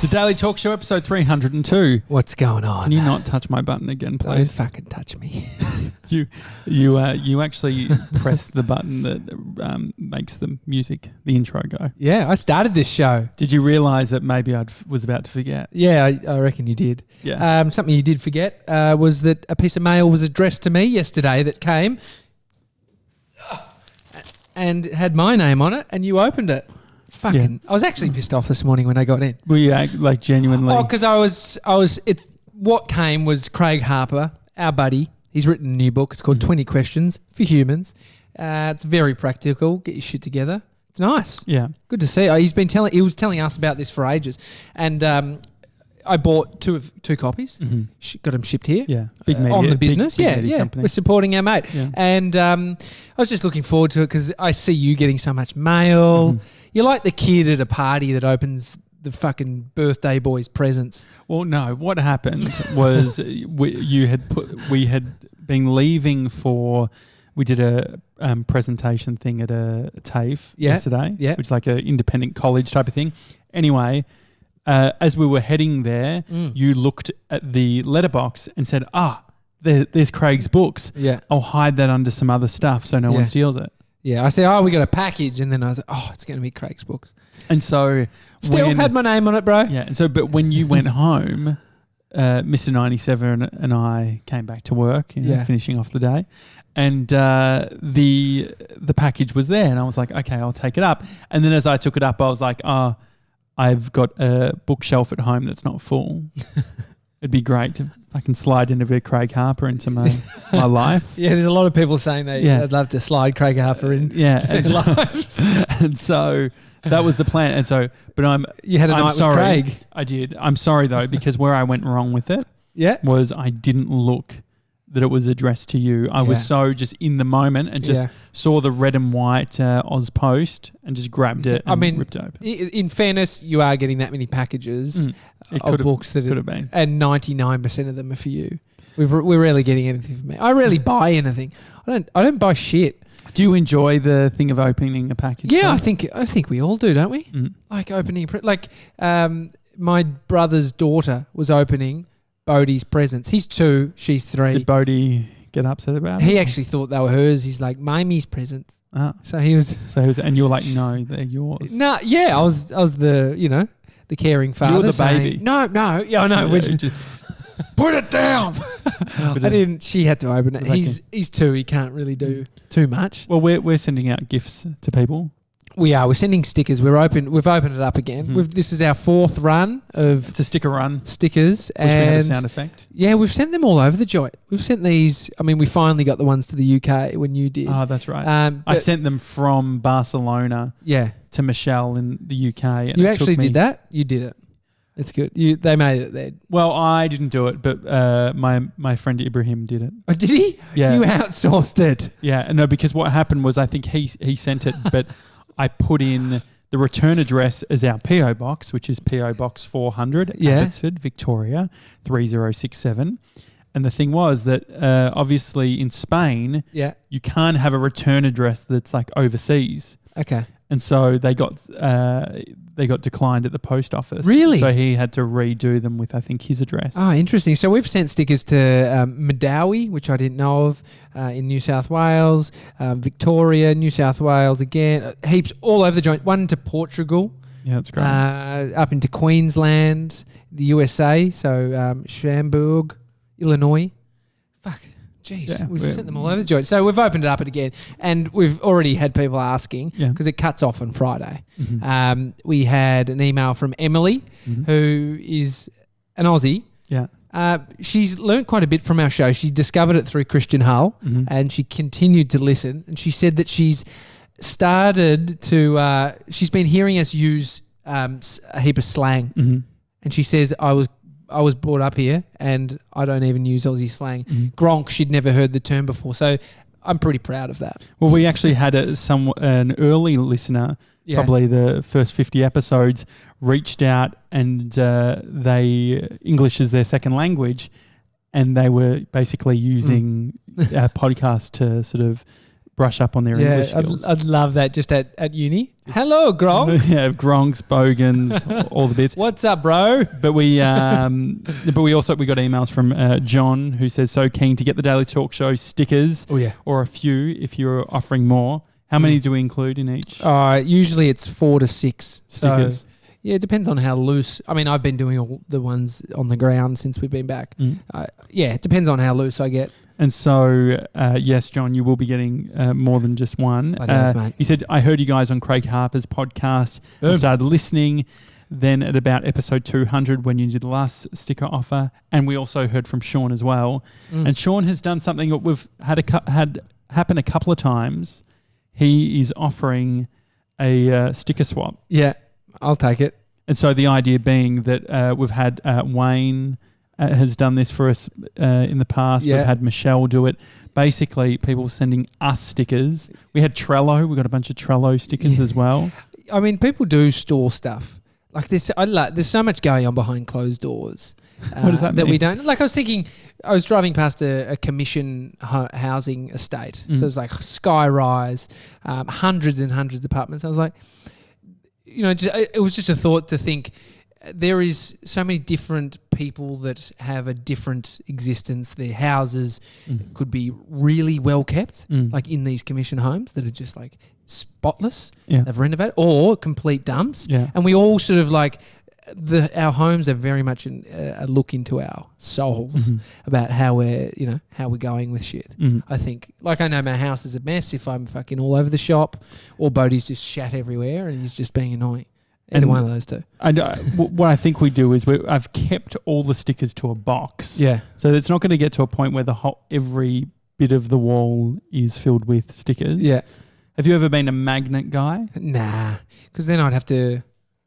It's a Daily Talk Show, episode 302. What's going on? Can you not touch my button again, please? Don't fucking touch me. You actually press the button that makes the music, the intro go. Yeah, I started this show. Did you realise that maybe I was about to forget? Yeah, I reckon you did. Yeah. Something you did forget was that a piece of mail was addressed to me yesterday that came and had my name on it, and you opened it. Fucking, I was actually pissed off this morning when I got in. Were you like genuinely? Oh, because what came was Craig Harper, our buddy. He's written a new book. It's called 20 Questions for Humans. It's very practical. Get your shit together. It's nice. Yeah. Good to see. He was telling us about this for ages. And I bought two copies. Mm-hmm. Got them shipped here. Yeah. Big media, on the business. Big yeah. media company. We're supporting our mate. Yeah. And I was just looking forward to it because I see you getting so much mail. Mm-hmm. You're like the kid at a party that opens the fucking birthday boy's presents. Well, no. What happened was we had been leaving for. We did a presentation thing at a TAFE yesterday, which is like an independent college type of thing. Anyway, as we were heading there, you looked at the letterbox and said, there's Craig's books. Yeah. I'll hide that under some other stuff so no one steals it. Yeah, I said, we got a package, and then I was like, it's going to be Craig's books. And so... Still had my name on it, bro. Yeah, and so, but when you went home, Mr. 97 and I came back to work, finishing off the day, and the package was there, and I was like, okay, I'll take it up. And then as I took it up, I was like, I've got a bookshelf at home that's not full. It'd be great to fucking slide in a bit of Craig Harper into my life. Yeah, there's a lot of people saying they'd love to slide Craig Harper in. Their lives. And so that was the plan. And so, but you had a night with Craig. I did. I'm sorry though, because where I went wrong with it was I didn't look that it was addressed to you. I was so just in the moment and just saw the red and white Oz post and just grabbed it and ripped it open. In fairness, you are getting that many packages of books that could have been. And 99% of them are for you. We're rarely getting anything from me. I rarely buy anything. I don't buy shit. Do you enjoy the thing of opening a package? Yeah, I think we all do, don't we? Like opening my brother's daughter was opening Bodhi's presents. He's 2, she's 3. Did Bodhi get upset about it? He actually thought they were hers. He's like, Mamie's presents. So he was... and you were like, no, they're yours. No, yeah, I was the, the caring father. You were the baby. No. Yeah, I know. Put it down. She had to open it. He's 2. He can't really do too much. Well, we're sending out gifts to people. We are. We're sending stickers. We've opened it up again. This is our 4th run of... It's a sticker run. Stickers. Which we had a sound effect. Yeah, we've sent them all over the joint. We've sent these... I mean, we finally got the ones to the UK when you did. Oh, that's right. I sent them from Barcelona to Michelle in the UK. And you actually did that? You did it. It's good. They made it there. Well, I didn't do it, but my friend Ibrahim did it. Oh, did he? Yeah. You outsourced it. Yeah. No, because what happened was I think he sent it, but... I put in the return address as our PO box, which is PO Box 400, Abbotsford, Victoria, 3067. And the thing was that obviously in Spain, you can't have a return address that's like overseas. Okay. And so they got declined at the post office. Really? So he had to redo them with, I think, his address. Oh, interesting. So we've sent stickers to Madawi, which I didn't know of, in New South Wales, Victoria, New South Wales again, heaps all over the joint. One to Portugal. Yeah, that's great. Up into Queensland, the USA, so Schaumburg, Illinois. Fuck. Jeez, we've sent them all over the joint. So we've opened it up again, and we've already had people asking because it cuts off on Friday. We had an email from Emily, who is an Aussie. Yeah. She's learnt quite a bit from our show. She discovered it through Christian Hull, and she continued to listen. And she said that she's started to. She's been hearing us use a heap of slang, and she says, I was brought up here and I don't even use Aussie slang. Gronk, she'd never heard the term before. So I'm pretty proud of that. Well, we actually had an early listener, probably the first 50 episodes, reached out and English is their second language, and they were basically using our podcast to sort of brush up on their English skills. I'd love that just at uni. Hello, Gronk. Gronks, bogans, all the bits. What's up, bro? But we got emails from John, who says, so keen to get the Daily Talk Show stickers. Oh yeah, or a few if you're offering more. How many do we include in each? Usually it's 4 to 6 stickers. So, yeah, it depends on how loose. I mean, I've been doing all the ones on the ground since we've been back. It depends on how loose I get. And so, yes, John, you will be getting more than just one. He said, I heard you guys on Craig Harper's podcast and started listening. Then at about episode 200 when you did the last sticker offer. And we also heard from Sean as well. And Sean has done something that we've had happen a couple of times. He is offering a sticker swap. Yeah, I'll take it. And so the idea being that we've had Wayne has done this for us in the past. Yeah. We've had Michelle do it. Basically, people sending us stickers. We had Trello. We got a bunch of Trello stickers as well. I mean, people do store stuff. Like this, there's so much going on behind closed doors. What does that mean? That we don't. Like I was thinking, I was driving past a commission housing estate. So it's like sky rise, hundreds and hundreds of apartments. I was like, it was just a thought to think there is so many different people that have a different existence. Their houses could be really well kept, like in these commission homes that are just like spotless. Yeah. They've renovated, or complete dumps. Yeah. And we all sort of like, our homes are very much a look into our souls about how we're going with shit. I think, like, I know my house is a mess if I'm fucking all over the shop, or Bodhi's just shat everywhere and he's just being annoying. Either one of those two. What I think we do is I've kept all the stickers to a box. Yeah. So it's not going to get to a point where every bit of the wall is filled with stickers. Yeah. Have you ever been a magnet guy? Nah, because then I'd have to.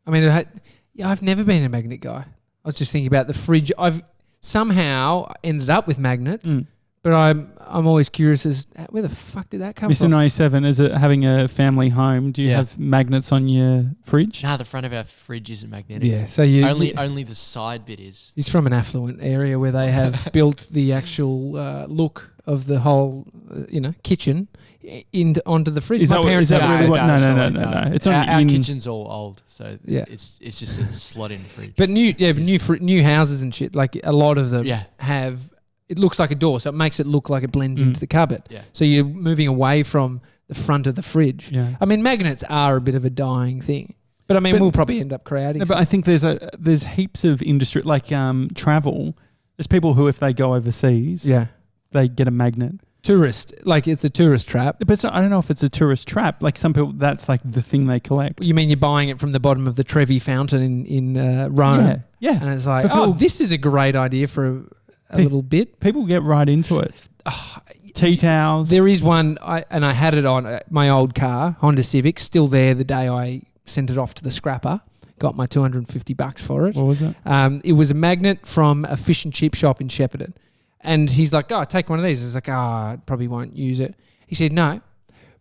I mean, I've never been a magnet guy. I was just thinking about the fridge. I've somehow ended up with magnets, but I'm always curious as where the fuck did that come from? Mr. 97, is it having a family home? Do you have magnets on your fridge? No, the front of our fridge isn't magnetic. Yeah, so only the side bit is. He's from an affluent area where they have built the actual look of the whole, kitchen onto the fridge. My parents have really no. It's our kitchen's all old, so it's just a slot in the fridge. But new houses and shit, like a lot of them have. It looks like a door, so it makes it look like it blends into the cupboard. Yeah. So you're moving away from the front of the fridge. Yeah. I mean, magnets are a bit of a dying thing. But I mean, we'll probably end up creating. No, but I think there's heaps of industry, like travel. There's people who, if they go overseas, they get a magnet. Tourist, like it's a tourist trap. But I don't know if it's a tourist trap. Like some people, that's like the thing they collect. You mean you're buying it from the bottom of the Trevi Fountain in Rome? Yeah. And it's like, this is a great idea for a little bit. People get right into it. Tea towels. There is one, I had it on my old car, Honda Civic, still there the day I sent it off to the scrapper. Got my $250 for it. What was it? It was a magnet from a fish and chip shop in Shepparton. And he's like, take one of these. I was like, I probably won't use it. He said, no,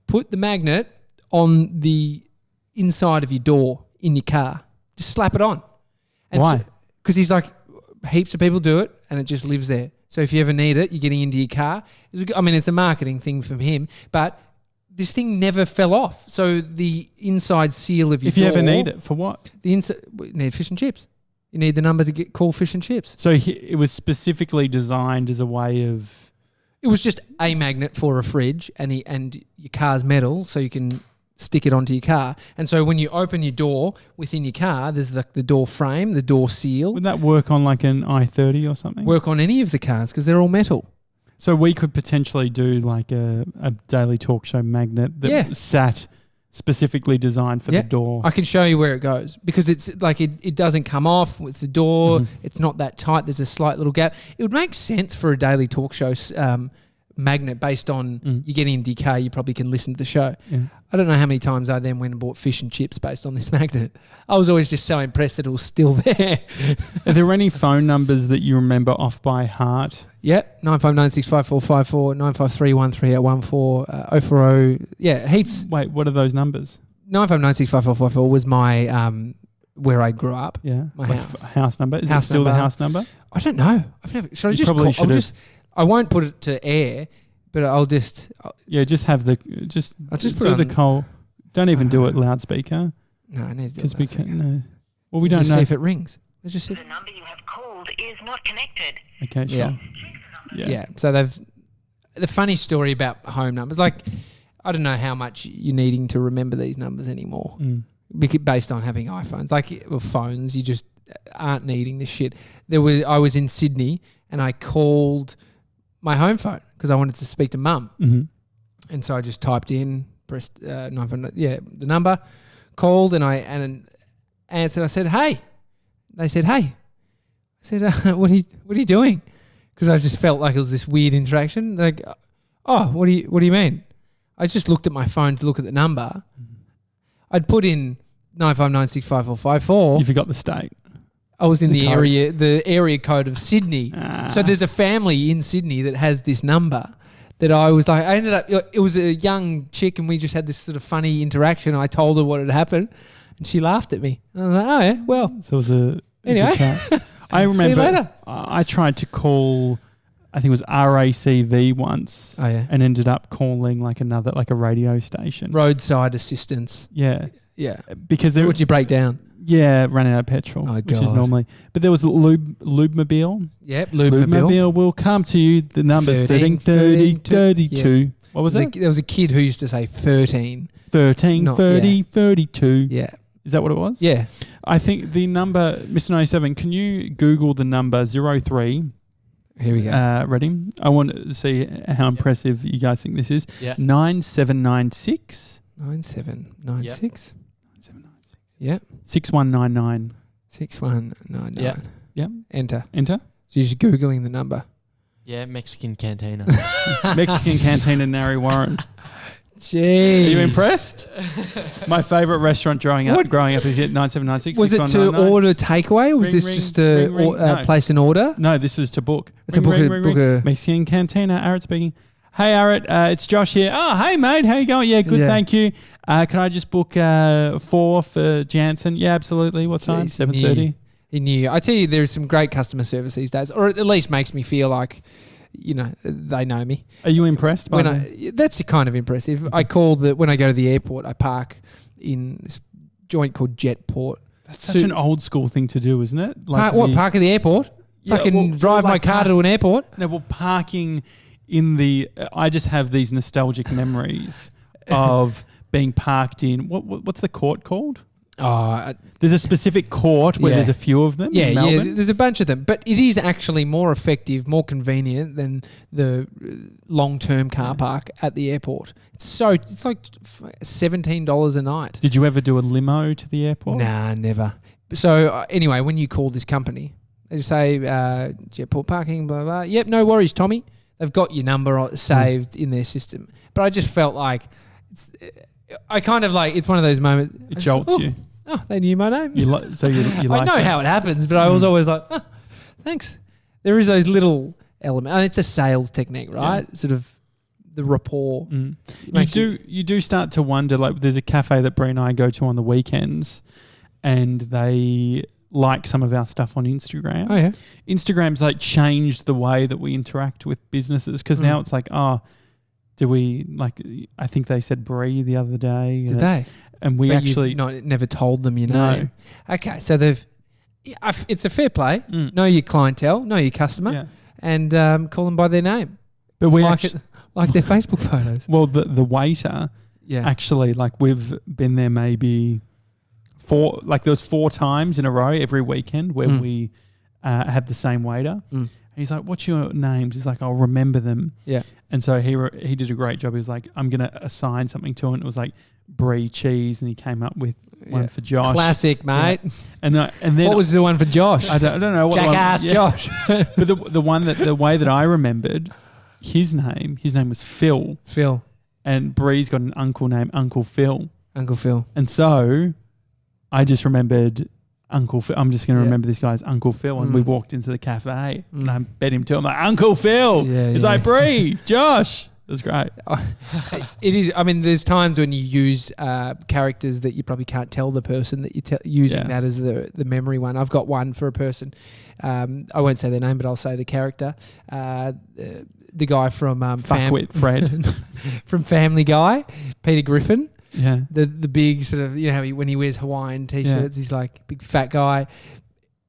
put the magnet on the inside of your door in your car. Just slap it on. And why? Because he's like, heaps of people do it and it just lives there. So if you ever need it, you're getting into your car. I mean, it's a marketing thing from him, but this thing never fell off. So the inside seal of your door. If you ever need it, for what? You need fish and chips. You need the number to call fish and chips. So it was specifically designed as a way of... It was just a magnet for a fridge and your car's metal, so you can stick it onto your car. And so when you open your door within your car, there's the door frame, the door seal. Would that work on like an i30 or something? Work on any of the cars because they're all metal. So we could potentially do like a Daily Talk Show magnet that sat... specifically designed for the door. I can show you where it goes because it's like it doesn't come off with the door. It's not that tight. There's a slight little gap. It would make sense for a Daily Talk Show magnet based on you getting in DK. You probably can listen to the show. Yeah. I don't know how many times I then went and bought fish and chips based on this magnet. I was always just so impressed that it was still there. Are there any phone numbers that you remember off by heart? Yeah, 95965454, 95313814, 040. Yeah, heaps. Wait, what are those numbers? 95965454 was my where I grew up. Yeah, my house. House number. Is it still the house number? I don't know. I've never. Should I just call? I won't put it to air, But I'll just just have the I'll just do the call. Don't even do it loudspeaker. No, I need to do because it we loudspeaker. can. No. Well, we don't just know see if it rings. Let's just see. The number you have called is not connected. Okay, sure. Yeah. So the funny story about home numbers, like I don't know how much you're needing to remember these numbers anymore, based on having iPhones. Like phones, you just aren't needing this shit. I was in Sydney and I called my home phone because I wanted to speak to Mum, and so I just typed in, pressed the number, called, and I answered. I said, "Hey." They said, "Hey." I said, "What are you doing?" Because I just felt like it was this weird interaction. Like, "Oh, what do you mean?" I just looked at my phone to look at the number. I'd put in 95965454. You forgot the state. I was in the area code of Sydney. So there's a family in Sydney that has this number that I was like, I ended up, it was a young chick and we just had this sort of funny interaction. I told her what had happened and she laughed at me. And I was like, oh yeah, well. So it was a anyway. good chat. I remember See you later. I tried to call, I think it was RACV once. Oh yeah. And ended up calling like a radio station. Roadside assistance. Yeah. Yeah. Because there would you break down? Yeah, running out of petrol, which is normally. But there was Lubemobile. Yep, Lubemobile will come to you. The number's 13 30 32. Yeah. What was it? There was a kid who used to say 13. 13 30 32. Yeah. Is that what it was? Yeah. I think the number, Mr. 97, can you Google the number 03? Here we go. Ready? I want to see how impressive you guys think this is. Yeah. 9796. 9796. Yep. Yep. 6199. 6199. Yeah. Yep. Enter. Enter. So you're just Googling the number. Yeah, Mexican Cantina. Mexican Cantina, Narry Warren. Jeez. Are you impressed? My favourite restaurant growing up is 9796. Was it to order takeaway or was this just to place an order? No, this was to book. It's a book a Mexican Cantina, Arrett speaking. Hey, Arrett, it's Josh here. Oh, hey, mate. How you going? Yeah, good, thank you. Can I just book 4 for Janssen? Yeah, absolutely. What time? 7:30. He knew. I tell you, there's some great customer service these days, or at least makes me feel like, they know me. Are you impressed by that's kind of impressive. I call when I go to the airport, I park in this joint called Jetport. That's such an old school thing to do, isn't it? Like park at the airport? Yeah, fucking drive my car to an airport? No, well, parking in I just have these nostalgic memories of being parked in, what's the court called? There's a specific court where there's a few of them in Melbourne. Yeah, there's a bunch of them. But it is actually more effective, more convenient than the long-term car park at the airport. It's like $17 a night. Did you ever do a limo to the airport? Nah, never. So anyway, when you call this company, they just say, Jetport parking, blah, blah. Yep, no worries, Tommy. They've got your number saved in their system. But I just felt like it's one of those moments. It jolts you. Oh, they knew my name. You like I know how it happens, but I was always like, thanks. There is those little elements. And it's a sales technique, right? Yeah. Sort of the rapport. Mm. You do start to wonder, like there's a cafe that Bree and I go to on the weekends and they like some of our stuff on Instagram. Oh, yeah. Instagram's like changed the way that we interact with businesses because now it's like, do we I think they said Bree the other day. Did they? And we actually never told them your name. Okay, so it's a fair play. Know your clientele, know your customer, and call them by their name. But we like their Facebook photos. Well, the waiter, actually, we've been there maybe there was 4 times in a row every weekend where we had the same waiter. And he's like, what's your names? He's like, I'll remember them. Yeah. And so he did a great job. He was like, I'm going to assign something to him. It was like Brie cheese. And he came up with one for Josh. Classic, mate. Yeah. And then what was the one for Josh? I don't know. What Jackass Josh. But the way that I remembered his name was Phil. Phil. And Bree's got an uncle named Uncle Phil. Uncle Phil. And so I just remembered Uncle Phil. I'm just going to remember this guy's Uncle Phil. And we walked into the cafe and I bet him to him like, Uncle Phil. Yeah, he's like, Bree, Josh. It was great. It is. I mean, there's times when you use characters that you probably can't tell the person that you're using that as the memory one. I've got one for a person. I won't say their name, but I'll say the character. the guy from Fuckwit Fred from Family Guy, Peter Griffin. Yeah, the big sort of, you know, how when he wears Hawaiian t-shirts, he's like big fat guy.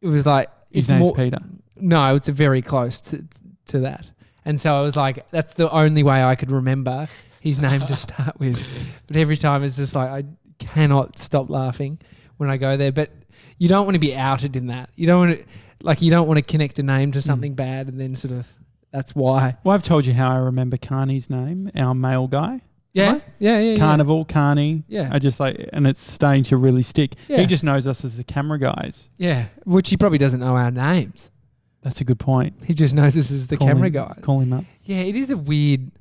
It was like his name's Peter. No, it's very close to that. And so I was like, that's the only way I could remember his name to start with. But every time it's just like I cannot stop laughing when I go there. But you don't want to be outed in that. You don't want to connect a name to something bad and then sort of that's why. Well, I've told you how I remember Carney's name, our male guy. Yeah, right? yeah. Carnival, Carney. Yeah. I just like, and it's starting to really stick. Yeah. He just knows us as the camera guys. Yeah, which he probably doesn't know our names. That's a good point. He just knows us as the camera guy. Call him up. Yeah, it is a weird,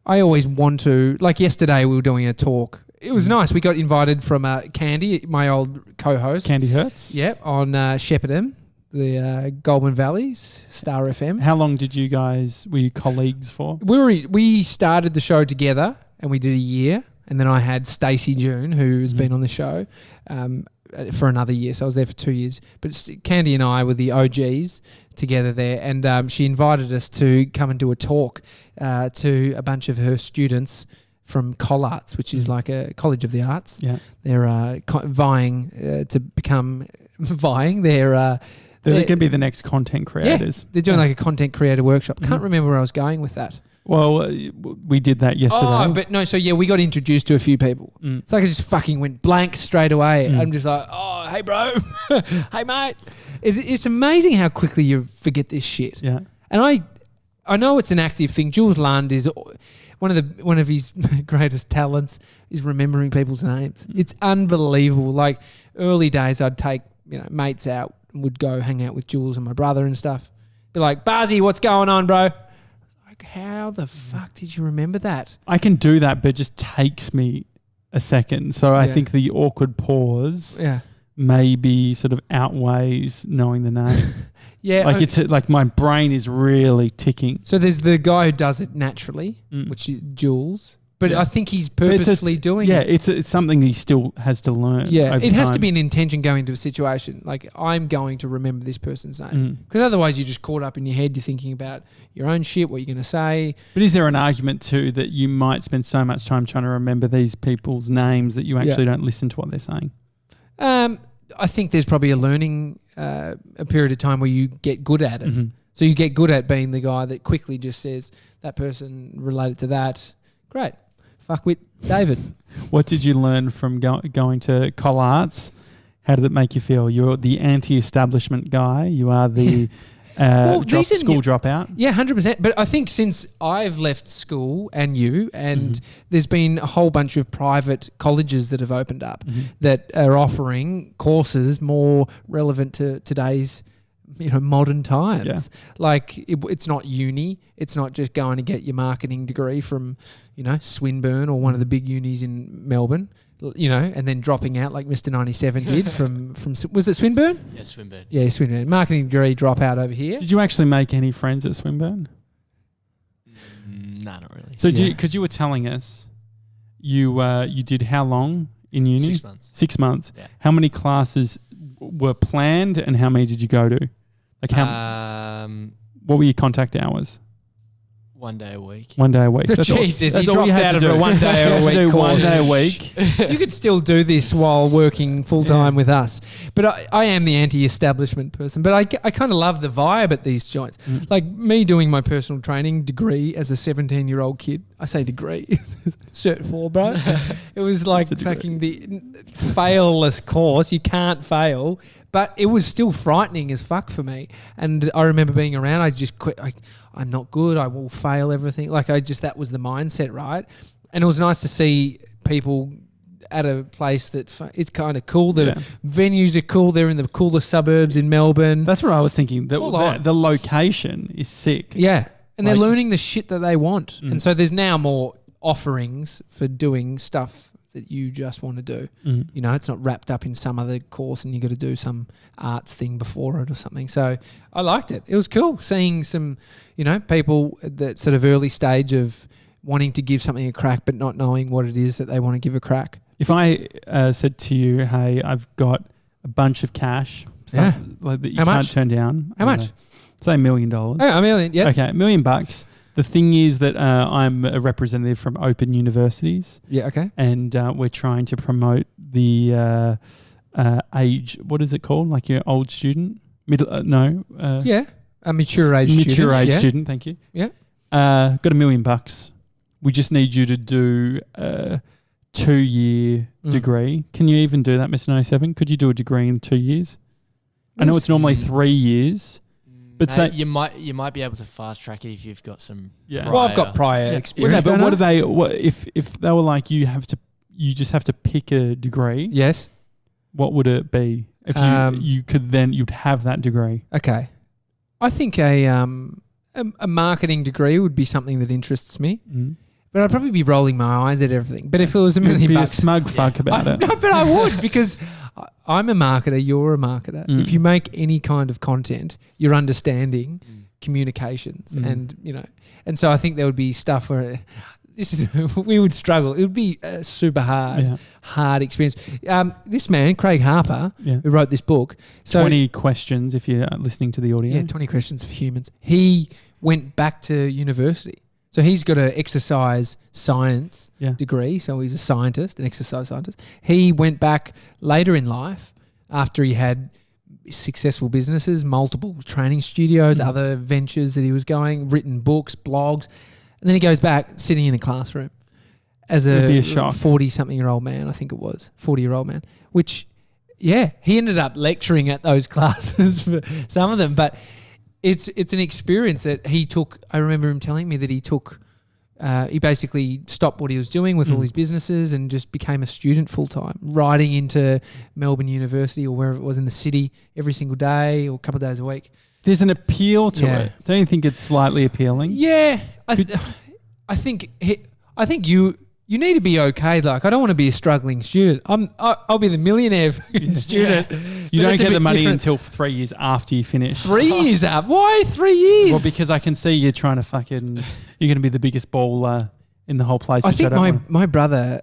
I always want to, like yesterday we were doing a talk. It was nice. We got invited from Candy, my old co-host. Candy Hertz? Yep, on Shepparton, the Goulburn Valleys, Star FM. How long were you colleagues for? We started the show together and we did a year. And then I had Stacey June, who's been on the show, for another year. So I was there for 2 years. But Candy and I were the OGs together there. And she invited us to come and do a talk to a bunch of her students from Collarts, which is like a College of the Arts. Yeah. They're vying to become... vying. They're going to be the next content creators. Yeah, they're doing like a content creator workshop. Can't remember where I was going with that. Well, we did that yesterday. Oh, but no, so yeah, we got introduced to a few people. It's like I just fucking went blank straight away. I'm just like, oh, hey, bro. Hey, mate. It's amazing how quickly you forget this shit. Yeah. And I know it's an active thing. Jules Lund is one of his greatest talents is remembering people's names. It's unbelievable. Like early days, I'd take mates out and would go hang out with Jules and my brother and stuff. Be like, Barzy, what's going on, bro? How the fuck did you remember that? I can do that, but it just takes me a second. So I think the awkward pause maybe sort of outweighs knowing the name. Yeah. Like it's like my brain is really ticking. So there's the guy who does it naturally, which is Jules. But I think he's purposefully doing it. Yeah, it's something he still has to learn. Yeah, it has time. to be an intention going into a situation. Like, I'm going to remember this person's name. Because otherwise you're just caught up in your head. You're thinking about your own shit, what you're going to say. But is there an argument too that you might spend so much time trying to remember these people's names that you actually don't listen to what they're saying? I think there's probably a learning a period of time where you get good at it. So you get good at being the guy that quickly just says, that person related to that. Great. Fuck with David. What did you learn from going to Collarts? How did it make you feel? You're the anti-establishment guy. You are the school dropout. Yeah, 100%. But I think since I've left school and there's been a whole bunch of private colleges that have opened up that are offering courses more relevant to today's modern times. Yeah. Like it's not uni. It's not just going to get your marketing degree from, Swinburne or one of the big unis in Melbourne, and then dropping out like Mr. 97 did from was it Swinburne? Yeah, Swinburne. Yeah, Swinburne. Marketing degree dropout over here. Did you actually make any friends at Swinburne? No, not really. So because you were telling us you did how long in uni? 6 months. 6 months. Yeah. How many classes were planned and how many did you go to? Like what were your contact hours? 1 day a week. 1 day a week. Jesus, he dropped out of a 1 day a week course. 1 day a week. You could still do this while working full time with us. But I am the anti-establishment person. But I kind of love the vibe at these joints. Like me doing my personal training degree as a 17-year-old kid. I say degree. Cert 4, bro. It was like fucking the fail-less course. You can't fail. But it was still frightening as fuck for me. And I remember being around, I just quit. I'm not good. I will fail everything. That was the mindset, right? And it was nice to see people at a place that it's kind of cool. The venues are cool. They're in the coolest suburbs in Melbourne. That's what I was thinking. The location is sick. Yeah. And they're learning the shit that they want. And so there's now more offerings for doing stuff that you just want to do. It's not wrapped up in some other course and you got to do some arts thing before it or something. So I liked it. It was cool seeing some, people at that sort of early stage of wanting to give something a crack but not knowing what it is that they want to give a crack. If I said to you, hey, I've got a bunch of cash that you can't turn down. How much? Say $1 million. Oh, $1 million, yeah. Okay, $1 million. The thing is that I'm a representative from Open Universities. Yeah, okay. And we're trying to promote the age, what is it called? Like your old student? Yeah, a mature age student. Mature age student, thank you. Yeah. Got $1 million. We just need you to do a 2-year degree. Can you even do that, Mr. 97? Could you do a degree in 2 years? I know it's normally 3 years. But say you might be able to fast track it if you've got some. Yeah. Well, I've got prior experience. But what do they? If they were like you just have to pick a degree? Yes. What would it be if you'd have that degree? Okay, I think a marketing degree would be something that interests me. Mm. But I'd probably be rolling my eyes at everything. But if it was $1 million, be a smug fuck about it. No, but I would because I'm a marketer. You're a marketer. Mm. If you make any kind of content, you're understanding communications, and and so I think there would be stuff where we would struggle. It would be a super hard experience. This man, Craig Harper, who wrote this book, 20 questions if you're listening to the audio. Yeah, 20 questions for humans. He went back to university. So he's got an exercise science degree. So he's a scientist, an exercise scientist. He went back later in life after he had successful businesses, multiple training studios, other ventures that he was going, written books, blogs. And then he goes back sitting in a classroom as a 40-something-year-old man, I think it was, 40-year-old man, which, he ended up lecturing at those classes for some of them. But it's an experience that he took. I remember him telling me that he took, he basically stopped what he was doing with all his businesses and just became a student full-time, riding into Melbourne University or wherever it was in the city every single day or a couple of days a week. There's an appeal to it. Don't you think it's slightly appealing? Yeah. I think you need to be okay. Like, I don't want to be a struggling student. I'll be the millionaire student. You don't get the money until 3 years after you finish. 3 years up? Why 3 years? Well, because I can see you're trying to you're going to be the biggest baller in the whole place. I think my brother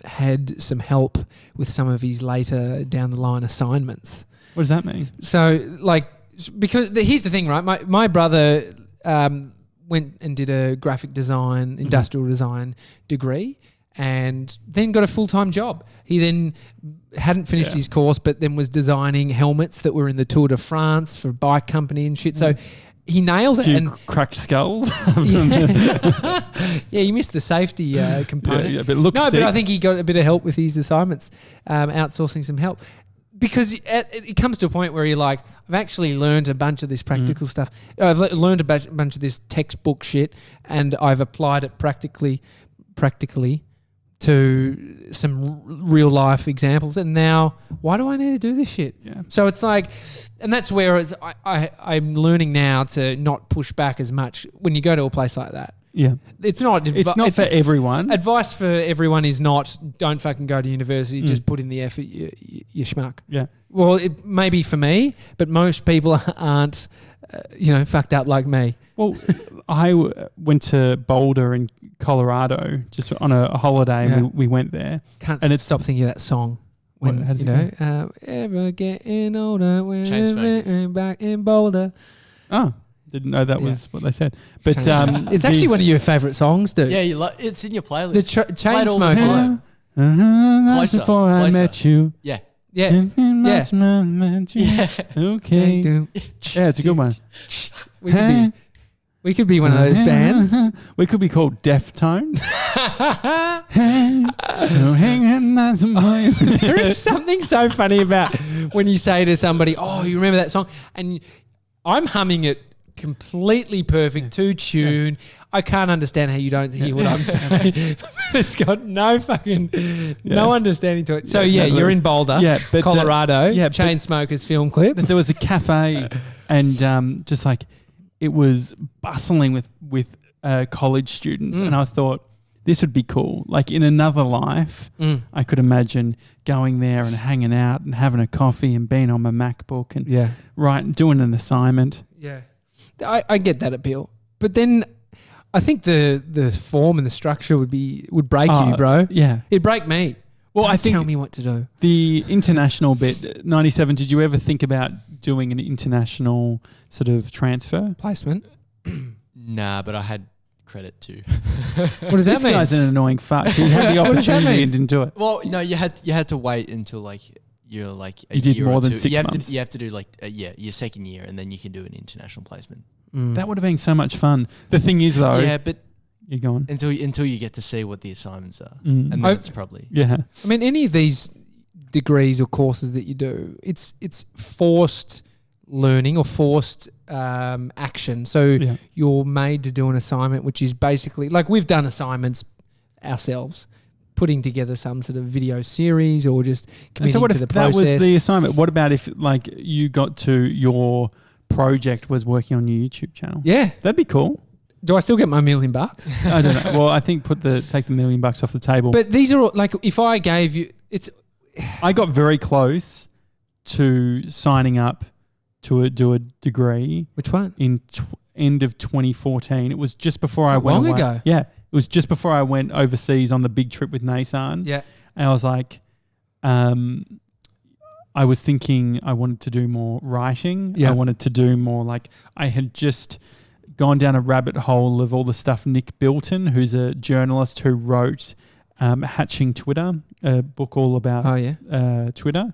had some help with some of his later down the line assignments. What does that mean? So, because here's the thing, right? My brother went and did a graphic design, industrial design degree, and then got a full-time job. He then hadn't finished his course, but then was designing helmets that were in the Tour de France for a bike company and shit. So he nailed it. And cracked skulls. You missed the safety component. But look, but I think he got a bit of help with his assignments, outsourcing some help. Because it comes to a point where you're like, I've actually learned a bunch of this practical stuff. I've learned a bunch of this textbook shit, and I've applied it practically to some real life examples. And now, why do I need to do this shit? Yeah. So it's like, and that's where I'm learning now to not push back as much when you go to a place like that. Yeah. It's not for everyone. Advice for everyone is not, don't fucking go to university, just put in the effort, you schmuck. Yeah. Well, it may be for me, but most people aren't, fucked up like me. Well, I went to Boulder in Colorado just on a holiday and we went there. Can't stop thinking of that song. When, ever getting older, when back in Boulder. Oh. Didn't know that was what they said. But it's actually one of your favourite songs, dude. Yeah, it's in your playlist. The Chainsmokers. Closer. Before I met you. Yeah. Yeah. Okay. Yeah, it's a good one. We could be one of those bands. We could be called Deftones. There is something so funny about when you say to somebody, "Oh, you remember that song?" And I'm humming it completely perfect to tune. I can't understand how you don't hear what I'm saying. It's got no understanding to it. So you're in Boulder, Colorado. Chainsmokers film clip. But there was a cafe, and just like it was bustling with college students, and I thought this would be cool. Like in another life, I could imagine going there and hanging out and having a coffee and being on my MacBook and doing an assignment. Yeah. I get that appeal, but then I think the form and the structure would break you, bro. Yeah, it'd break me. Well, I think tell me what to do. The international bit, 97. Did you ever think about doing an international sort of transfer Placement. Nah, but I had credit too. What does that This mean? guy's an annoying fuck. He had the What does that opportunity mean? and didn't do it. Well, no, you had to wait until like you're like a You did year more or than two. 6 months. You have to do like your second year, and then you can do an international placement. That would have been so much fun. The thing is, though, Yeah, but you're going. until you get to see what the assignments are, and then it's probably Yeah. I mean, any of these degrees or courses that you do, it's forced learning or forced action. So you're made to do an assignment, which is basically like we've done assignments ourselves, putting together some sort of video series or just committing so what to if the process. that was the assignment? What about if like you got to your project was working on your YouTube channel? Yeah, That'd be cool. do I still get my $1 million? I don't know. Well, I think take the $1 million off the table. But these are all, like if I gave you, it's I got very close to signing up to do a degree which one? in end of 2014. It was just before I Not went long away. ago. Yeah, it was just before I went overseas on the big trip with Nasan. Yeah, And I was like, I was thinking I wanted to do more writing. Yeah. I wanted to do more like I had just gone down a rabbit hole of all the stuff Nick Bilton, who's a journalist who wrote Hatching Twitter, a book all about Twitter.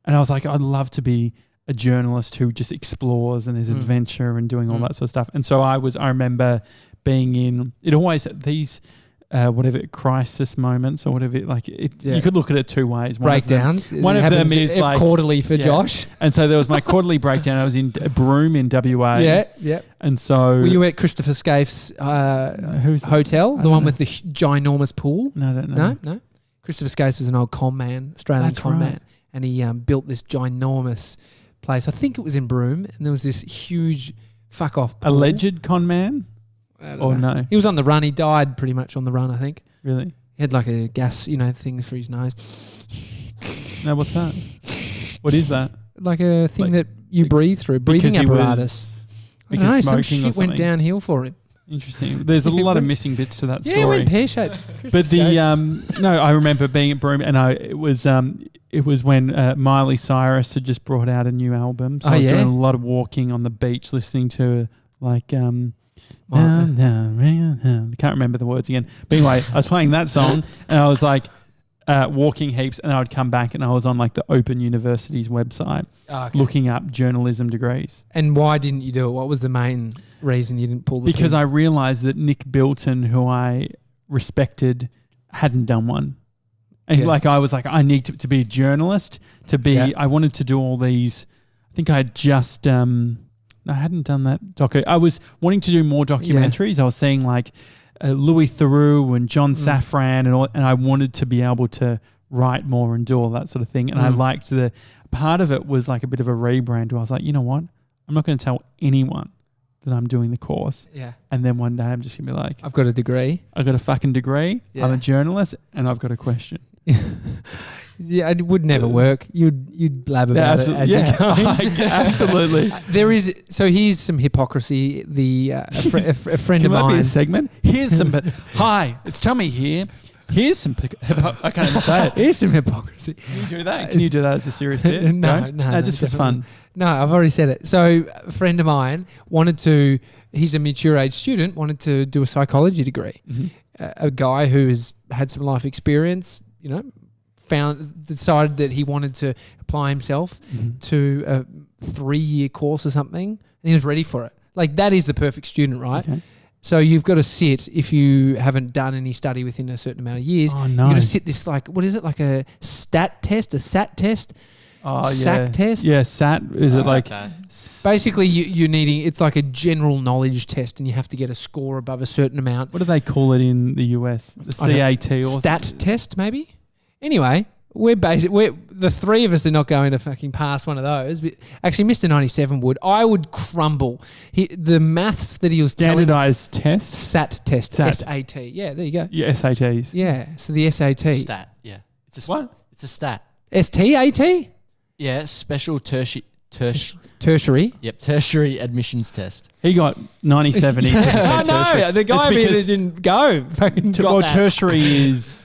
And I was like, I'd love to be a journalist who just explores and there's adventure and doing all that sort of stuff. And so I remember being in, it always, these, whatever, crisis moments or whatever, like you could look at it two ways. breakdowns. One of them is like quarterly for Josh. And so there was my quarterly breakdown. I was in Broome in WA. Yeah. And so Were you at Christopher Scaife's hotel, the one with the ginormous pool? No, I don't know. No. Christopher Scaife's was an old con man, Australian That's con right. man, and he built this ginormous place. I think it was in Broome, and there was this huge fuck off pool. Alleged con man? I don't Or know. no? He was on the run. He died pretty much on the run, I think. Really? He had like a gas, thing for his nose. No, what's that? What is that? Like a thing Like- that you breathe through, breathing Because he apparatus. was- I don't know, because some smoking or shit went something? downhill for him. Interesting. There's a lot of missing bits to that Yeah, it story. went pear-shaped. But no, I remember being at Broome, and it was when Miley Cyrus had just brought out a new album. So I was doing a lot of walking on the beach, listening to like I can't remember the words again. But anyway, I was playing that song, and I was like walking heaps, and I would come back, and I was on like the Open University's website looking up journalism degrees. And why didn't you do it? What was the main reason you didn't pull the Because pin? I realised that Nick Bilton, who I respected, hadn't done one. And I was like, I need to be a journalist, I wanted to do all these. I think I had just, I hadn't done that docu. I was wanting to do more documentaries. I was seeing like Louis Theroux and John Safran and I wanted to be able to write more and do all that sort of thing. And I liked part of it was like a bit of a rebrand where I was like, you know what? I'm not going to tell anyone that I'm doing the course. Yeah. And then one day I'm just going to be like, I've got a degree. I've got a fucking degree. Yeah. I'm a journalist and I've got a question. Yeah, it would never work. You'd blab about it as you're going. Absolutely. There is, so here's some hypocrisy. A friend Can of that mine. be a segment? Here's some. Hi, it's Tommy here. Here's some. I can't even say it. Here's some hypocrisy. Can you do that? Can you do that as a serious bit? No, just for fun. No, I've already said it. So a friend of mine he's a mature age student, wanted to do a psychology degree. Mm-hmm. A guy who has had some life experience, decided that he wanted to apply himself to a 3-year course or something, and he was ready for it. Like, that is the perfect student, right? Okay. So you've got to sit, if you haven't done any study within a certain amount of years, you've got to sit this, like, what is it, like a SAT test? Oh, SAT test? Yeah, SAT. Is it like... Basically, you're needing... It's like a general knowledge test, and you have to get a score above a certain amount. What do they call it in the US? The CAT or... Stat test, maybe? Anyway, the three of us are not going to fucking pass one of those. But actually, Mr. 97 would. I would crumble. The maths that he was Standardized test? SAT test. SAT. Yeah, there you go. Yeah, SATs. Yeah, so the SAT. Stat, yeah. What? It's a stat. STAT? Yeah, special tertiary. Yep, tertiary admissions test. He got 97. I know. The guy didn't go. Fucking got that. Tertiary is...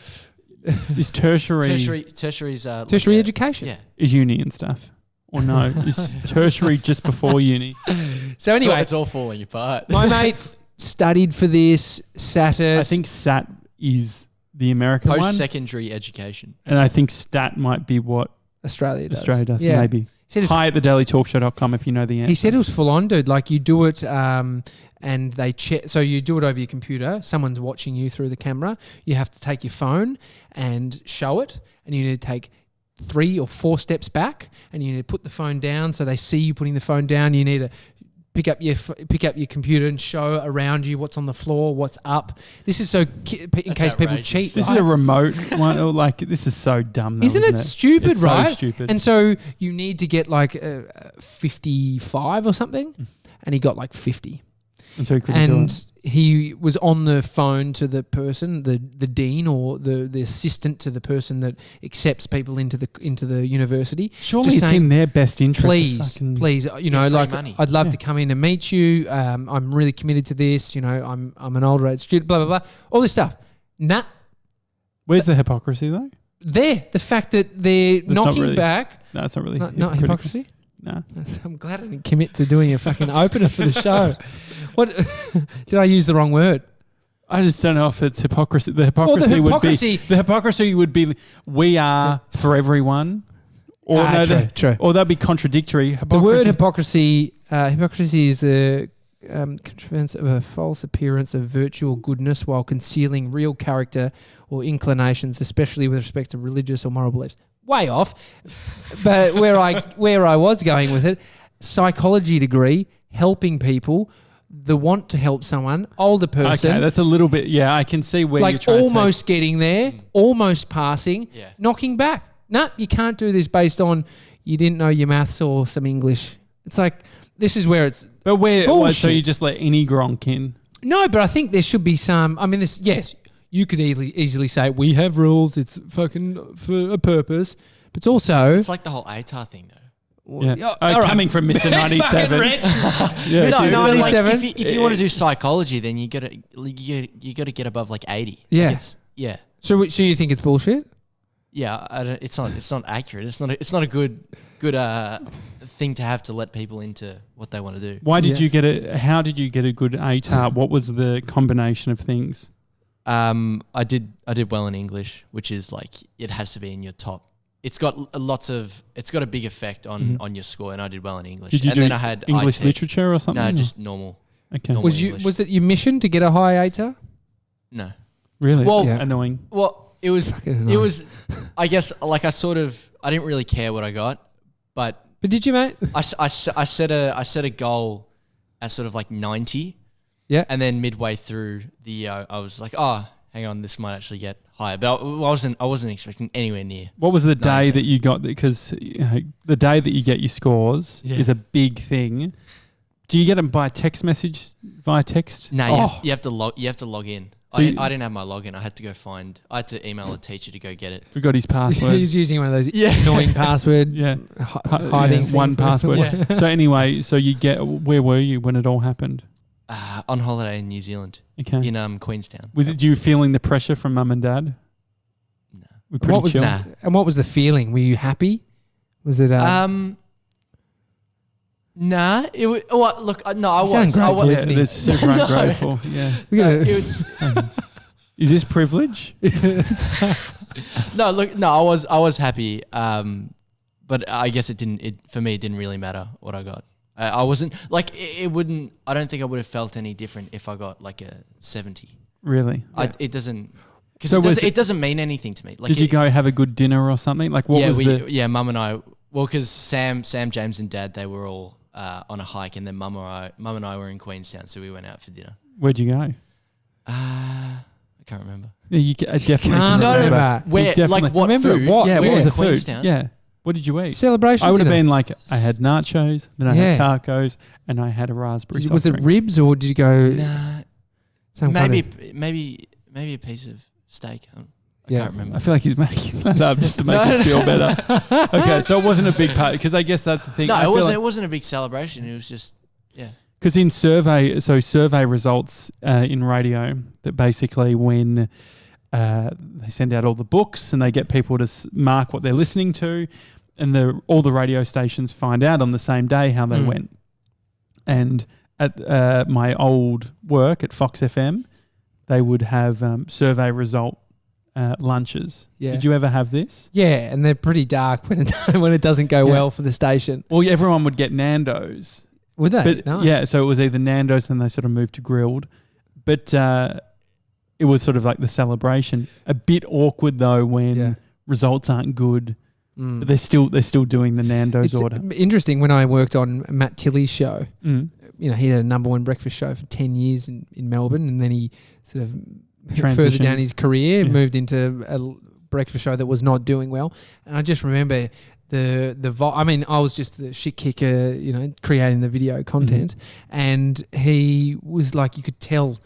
Is tertiary tertiary's tertiary education. Yeah. is uni and stuff? Or no? Is tertiary just before uni? So anyway, it's all falling apart. my mate studied for this, sat it. I think SAT is the American one. Post-secondary education. And I think STAT might be what Australia does. Yeah. Maybe. Hi at thedailytalkshow.com if you know the answer. He said it was full on, dude. Like you do it and they check. So you do it over your computer. Someone's watching you through the camera. You have to take your phone and show it. And you need to take 3 or 4 steps back. And you need to put the phone down so they see you putting the phone down. You need to pick up your computer and show around you what's on the floor, what's up. This is so in case people cheat. This is a remote one. Like this is so dumb. Though, isn't it stupid, it's right? So stupid. And so you need to get like 55 or something, and he got like 50. And so he couldn't do it. He was on the phone to the person, the dean or the assistant to the person that accepts people into the university. Surely it's in their best interest. Please, you know, like money. I'd love to come in and meet you. I'm really committed to this. You know, I'm an older age student. Blah blah blah. All this stuff. Nah. Where's the hypocrisy though? The fact that they're knocking back. No, it's not really. Not hypocrisy. No. I'm glad I didn't commit to doing a fucking opener for the show. What did I use the wrong word? I just don't know if it's hypocrisy. The hypocrisy would be we are for everyone. Or true. Or that'd be contradictory. The word hypocrisy is the contrivance of a false appearance of virtue or goodness while concealing real character or inclinations, especially with respect to religious or moral beliefs. Way off. But where I was going with it, psychology degree, helping people, the want to help someone, older person. Okay, that's a little bit, yeah, I can see where you're trying almost getting there, almost passing, knocking back. No, you can't do this based on you didn't know your maths or some English. It's like, this is where it's But where, bullshit. So you just let any gronk in? No, but I think there should be some, I mean, yes, you could easily say, we have rules, it's fucking for a purpose, but it's also... It's like the whole ATAR thing, though. Yeah. Coming from Mr. 97. Yeah, no, 97. Like, if you want to do psychology, then you got to get above like 80. Yeah. Like So you think it's bullshit? Yeah, it's not accurate. It's not a good thing to have to let people into what they want to do. Why did you get it? How did you get a good ATAR? What was the combination of things? I did well in English, which is like it has to be in your top. It's got a big effect on your score, and I did well in English. Did you do English literature or something? No, just normal. Okay. Normal was it your mission to get a high ATAR? No. Really? Well, annoying. Well, it was. I guess like I didn't really care what I got, but did you, mate? I set a goal at sort of like 90. Yeah. And then midway through the year, I was like, oh, hang on, this might actually get higher. But I wasn't expecting anywhere near. What was the day that you got? Because the day that you get your scores is a big thing. Do you get them by text message? Via text? No, you have to log in. So I didn't have my login. I had to email a teacher to go get it. Forgot his password. He's using one of those annoying password hiding one password. So anyway, where were you when it all happened? On holiday in New Zealand. Okay. In Queenstown. Was you feeling the pressure from mum and dad? No. What was that? And what was the feeling? Were you happy? Was it Nah, it was. Well, look, no, I was. They're super ungrateful. Yeah. Is this privilege? No, look, no, I was happy. But I guess it didn't really matter what I got. I wasn't like it wouldn't. I don't think I would have felt any different if I got like a 70. Really? It doesn't. Because it doesn't mean anything to me. Like, did you go have a good dinner or something? Like what was Mum and I. Well, because Sam, James, and Dad, they were all on a hike, and then Mum and I were in Queenstown, so we went out for dinner. Where'd you go? I can't remember. Yeah, you definitely can't remember. Where? Like what food? What? Yeah, what was the Queenstown? food? Yeah. What did you eat? Celebration. I would have been like, I had nachos, then I had tacos, and I had a raspberry. Was it ribs or did you go? Nah, maybe a piece of steak. I can't remember. I feel like he's making that up just to make it feel better. Okay, so it wasn't a big part because I guess that's the thing. No, it wasn't a big celebration. It was just Because in survey results in radio, that basically when they send out all the books and they get people to mark what they're listening to, and all the radio stations find out on the same day how they went. And at my old work at Fox FM, they would have survey result lunches. Yeah. Did you ever have this? Yeah, and they're pretty dark when it doesn't go well for the station. Well, everyone would get Nando's. Would they? But Nice. yeah, so it was either Nando's, then they sort of moved to grilled. But it was sort of like the celebration. A bit awkward though when results aren't good. But they're still doing the Nando's order. It's interesting when I worked on Matt Tilley's show. He had a number one breakfast show for 10 years in Melbourne, and then he sort of further down his career moved into a breakfast show that was not doing well. And I just remember I was just the shit kicker, creating the video content, and he was like, you could tell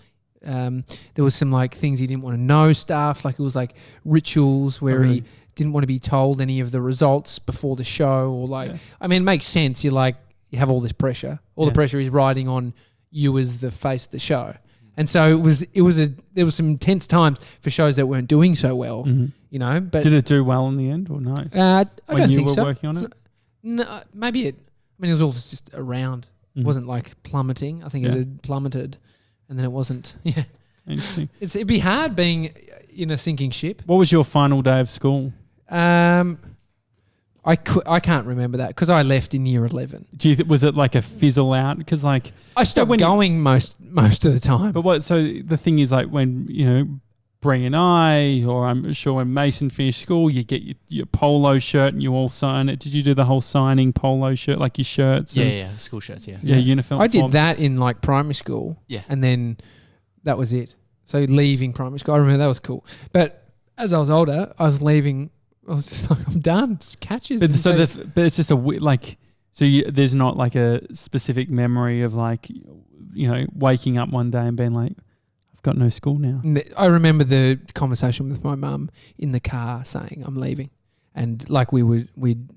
there was some like things he didn't want to know stuff, like it was like rituals where he didn't want to be told any of the results before the show, or it makes sense. You have all this pressure. All the pressure is riding on you as the face of the show. And so there was some intense times for shows that weren't doing so well, but did it do well in the end or no? I don't think so. When you were working on it? No, maybe it was all just around. It wasn't like plummeting. I think it had plummeted and then it wasn't. Yeah. Interesting. It'd be hard being in a sinking ship. What was your final day of school? I can't remember that because I left in year 11. Was it like a fizzle out? Because I stopped going most of the time. But so the thing is, like, when Bree and I, or I'm sure when Mason finished school, you get your polo shirt and you all sign it. Did you do the whole signing polo shirt, like your shirts? Yeah, school shirts. Yeah, uniform. I did that in like primary school. Yeah, and then that was it. So leaving primary school, I remember that was cool. But as I was older, I was leaving. I was just like, I'm done. It's catches. But it's just there's not like a specific memory of like, waking up one day and being like, I've got no school now. I remember the conversation with my mum in the car saying I'm leaving, and like we'd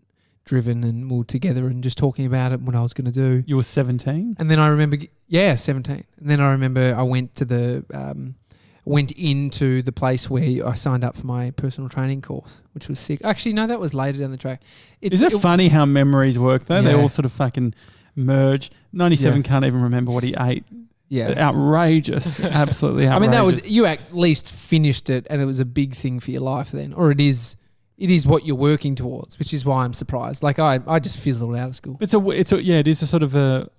driven and we were together and just talking about it, what I was going to do. You were 17, and then I remember, 17, and then I remember I went into the place where I signed up for my personal training course, which was sick. Actually, no, that was later down the track. Is it funny how memories work though? Yeah. They all sort of fucking merge. 97 can't even remember what he ate. Yeah. Outrageous. Absolutely outrageous. I mean, that was, you at least finished it and it was a big thing for your life then, or it is what you're working towards, which is why I'm surprised. Like I just fizzled out of school. It is a sort of a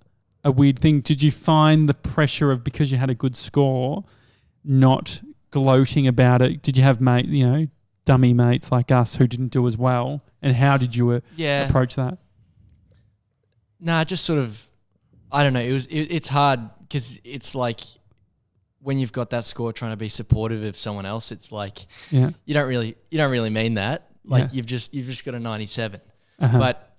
weird thing. Did you find the pressure of, because you had a good score, not gloating about it? Did you have dummy mates like us who didn't do as well? And how did you approach that? Nah, just sort of, I don't know. It's hard because it's like when you've got that score, trying to be supportive of someone else, it's like you don't really mean that. Like you've just got a 97. But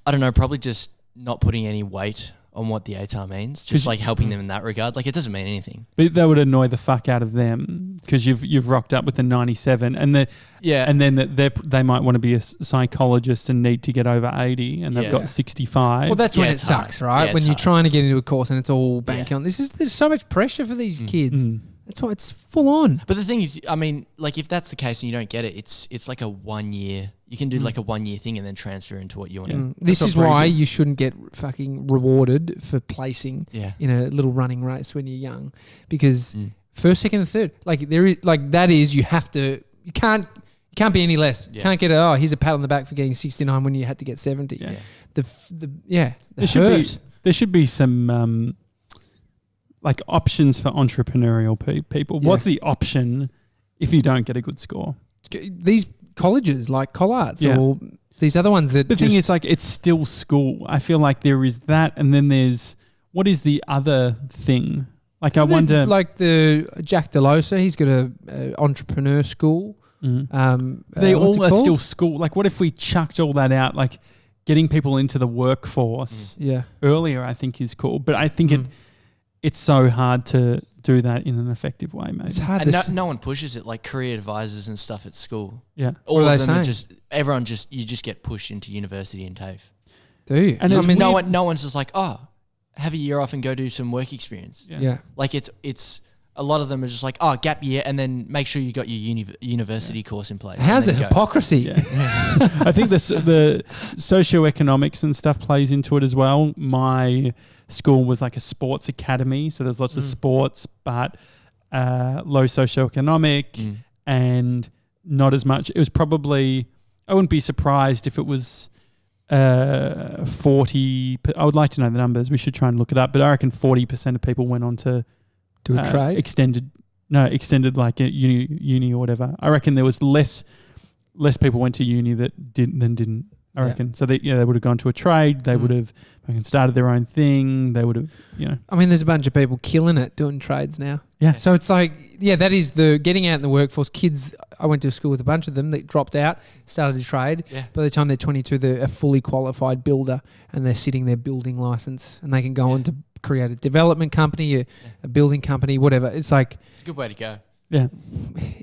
I don't know, probably just not putting any weight on what the ATAR means, just like helping them in that regard. Like it doesn't mean anything. But that would annoy the fuck out of them because you've rocked up with a 97 and then they might want to be a psychologist and need to get over 80 and they've got 65. Well, that's when it sucks, right? Yeah, when you're hard. trying to get into a course and it's all banking on. There's so much pressure for these kids. That's why it's full on. But the thing is, I mean, like if that's the case and you don't get it, it's like a 1 year. You can do like a 1 year thing and then transfer into what you want to. This is why you shouldn't get fucking rewarded for placing in a little running race when you're young, because first, second, and third, like there is like that is you have to. You can't be any less. You can't get here's a pat on the back for getting 69 when you had to get 70. There should be some like options for entrepreneurial people. What's the option if you don't get a good score? These colleges like Collards or these other ones that the thing is, like, it's still school. I feel like there is that, and then there's what is the other thing? Like I wonder, like the Jack Delosa, he's got a entrepreneur school. They all are still school. Like, what if we chucked all that out? Like, getting people into the workforce earlier, I think is cool. But I think it's so hard to do that in an effective way, mate. It's hard. And no one pushes it, like career advisors and stuff at school. Yeah, all of them are you just get pushed into university and TAFE. Do you? And I mean, no one's just like, have a year off and go do some work experience. Yeah. Like it's a lot of them are just like, oh, gap year, and then make sure you got your university course in place. How's the hypocrisy? Yeah. I think the socioeconomics and stuff plays into it as well. My school was like a sports academy, so there's lots of sports, but low socioeconomic and not as much. It was probably, I wouldn't be surprised if it was 40. I would like to know the numbers. We should try and look it up, but I reckon 40% of people went on to do a trade? Extended like a uni or whatever. I reckon there was less people went to uni that didn't. I reckon. So they would have gone to a trade. They would have started their own thing. They would have, I mean, there's a bunch of people killing it doing trades now. Yeah. So it's like, that is the getting out in the workforce. Kids, I went to school with a bunch of them that dropped out, started a trade. Yeah. By the time they're 22, they're a fully qualified builder and they're sitting there building license and they can go on to create a development company, a building company, whatever. It's like... It's a good way to go. Yeah.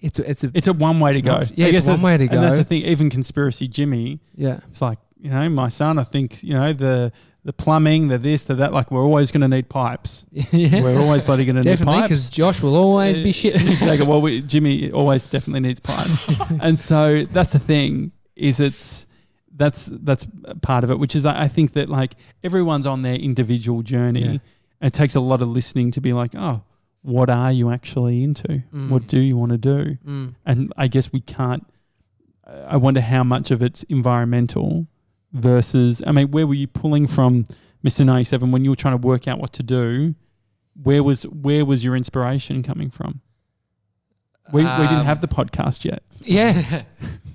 It's a one way to go. Yeah, it's one way to go. And that's the thing, even Conspiracy Jimmy, it's like, my son, I think, the plumbing, the this, the that, like we're always going to need pipes. Yeah. We're always bloody going to need pipes. Definitely, because Josh will always be shitting. Exactly. Well, Jimmy always definitely needs pipes. And so that's the thing, is that's part of it, which is I think that like everyone's on their individual journey. Yeah. And it takes a lot of listening to be like, oh, what are you actually into? What do you want to do? And I guess we can't, I wonder how much of it's environmental versus, I mean, where were you pulling from, Mr. 97, when you were trying to work out what to do? Where was your inspiration coming from? We didn't have the podcast yet. Yeah.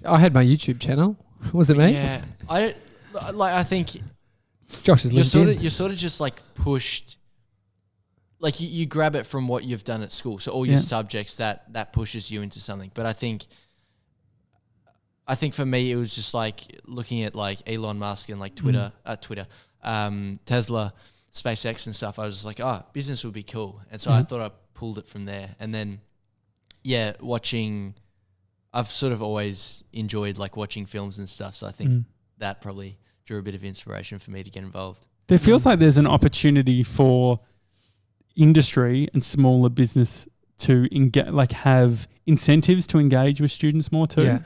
I had my YouTube channel. Was it me? Yeah. I think Josh is you're sort of just like pushed. Like you grab it from what you've done at school. So all your subjects that pushes you into something. But I think for me it was just like looking at like Elon Musk and like Tesla, SpaceX and stuff. I was just like, oh, business would be cool. And so I thought I pulled it from there. And then watching, I've sort of always enjoyed like watching films and stuff. So I think that probably drew a bit of inspiration for me to get involved. There feels like there's an opportunity for industry and smaller business to have incentives to engage with students more too.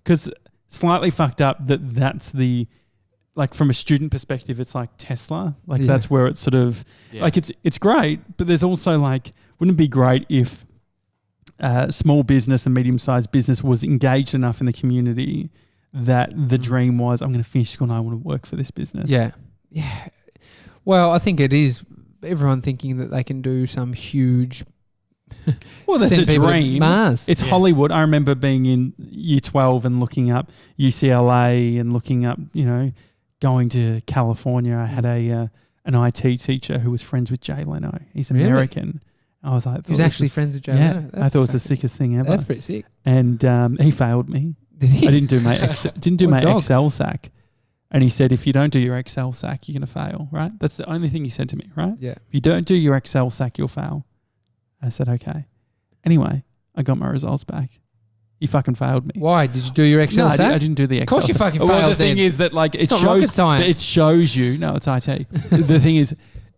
Because slightly fucked up that's the, like from a student perspective, it's like Tesla. Like that's where it's sort of like it's great, but there's also like, wouldn't it be great if small business and medium-sized business was engaged enough in the community that the dream was, I'm going to finish school and I want to work for this business. Yeah. Yeah. Well, I think it is everyone thinking that they can do some huge... Well, that's a dream. Mars. It's Hollywood. I remember being in year 12 and looking up UCLA and looking up, going to California. I had an IT teacher who was friends with Jay Leno. He's American. I was like... He was actually friends with Jay Leno? I thought it was the sickest thing ever. That's pretty sick. And he failed me. Did he? I didn't do my Excel sack. And he said, if you don't do your Excel sack, you're going to fail, right? That's the only thing he said to me, right? Yeah. If you don't do your Excel sack, you'll fail. I said, okay. Anyway, I got my results back. He fucking failed me. Why? Did you do your Excel sack? I didn't do the Excel sack. Of course you fucking failed. Well, the thing is that like it shows you. No, it's IT. The thing is,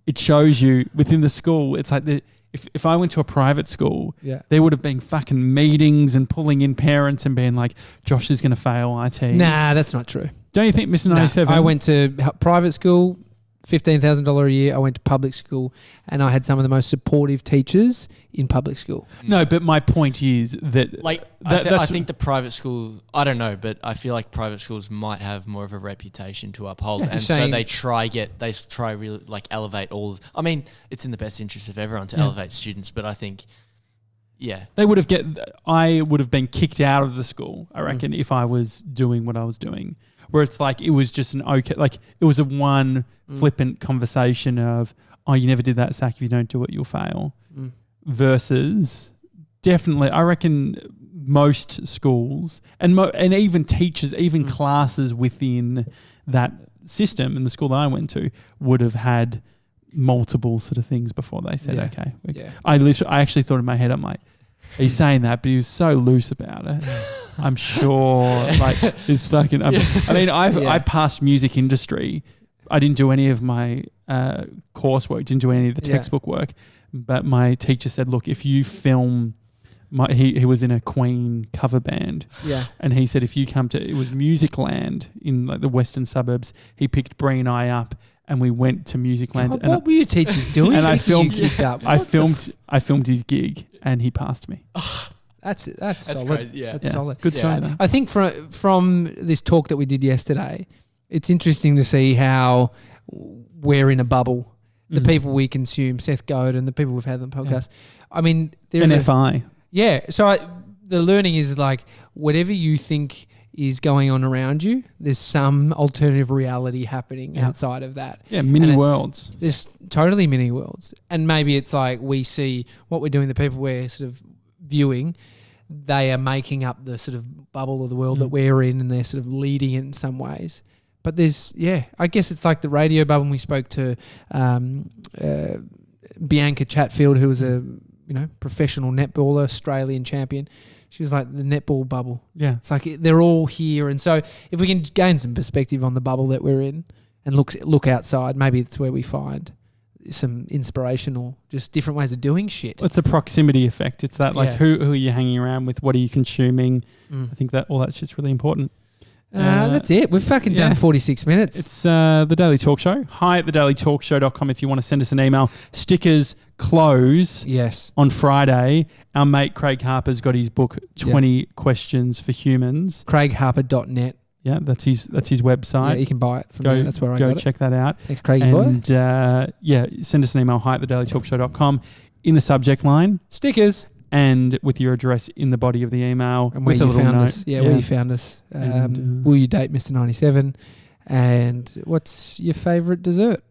it shows you within the school. It's like if I went to a private school, there would have been fucking meetings and pulling in parents and being like, Josh is going to fail IT. Nah, that's not true. Don't you think, Mr. 97? I went to private school, $15,000 a year. I went to public school and I had some of the most supportive teachers in public school. No, but my point is that... Like, I think the private school... I don't know, but I feel like private schools might have more of a reputation to uphold. And so they try really like elevate all... I mean, it's in the best interest of everyone to elevate students, but I think... Yeah. I would have been kicked out of the school, I reckon, if I was doing what I was doing. Where it's like, it was just it was a one flippant conversation of, oh, you never did that sack. If you don't do it, you'll fail. Versus definitely, I reckon most schools and even teachers, even classes within that system in the school that I went to would have had multiple sort of things before they said, okay. I actually thought in my head, I'm like, he's saying that, but he was so loose about it. I'm sure, like, it's fucking... I passed music industry. I didn't do any of my coursework, didn't do any of the textbook work, but my teacher said, look, if you film, he was in a Queen cover band. Yeah. And he said, if you come to, it was Musicland in like the western suburbs, he picked Bree and I up and we went to Musicland. God, what were your teachers doing? And I filmed kids up. I filmed his gig and he passed me. That's solid. crazy, yeah. That's solid. Good story though. I think from this talk that we did yesterday, it's interesting to see how we're in a bubble. The people we consume, Seth Godin, the people we've had on the podcast. I mean, there's NFI. So the learning is like whatever you think is going on around you, there's some alternative reality happening outside of that. Yeah, mini worlds. There's totally mini worlds. And maybe it's like we see what we're doing, the people we're sort of viewing, they are making up the sort of bubble of the world that we're in, and they're sort of leading it in some ways. But there's, I guess it's like the radio bubble. We spoke to Bianca Chatfield, who was a professional netballer, Australian champion. She was like the netball bubble. Yeah. It's like they're all here. And so if we can gain some perspective on the bubble that we're in and look outside, maybe it's where we find some inspiration or just different ways of doing shit. It's the proximity effect. It's that who are you hanging around with? What are you consuming? I think that all that shit's really important. That's it. We've fucking done 46 minutes. It's the Daily Talk Show. Hi at thedailytalkshow.com if you want to send us an email. Stickers close on Friday. Our mate Craig Harper's got his book, 20 Questions for Humans. CraigHarper.net. Yeah, that's his website. Yeah, you can buy it from there. That's where I got it. Go check that out. Thanks, Craigie and, boy. Send us an email, hi at thedailytalkshow.com. In the subject line, stickers. And with your address in the body of the email. And where you found us. Yeah, where you found us. Will you date Mr. 97? And what's your favourite dessert?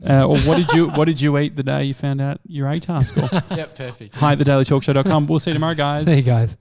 Or what did you eat the day you found out your ATAR score? Yep, perfect. Hi at thedailytalkshow.com. We'll see you tomorrow, guys. See you guys.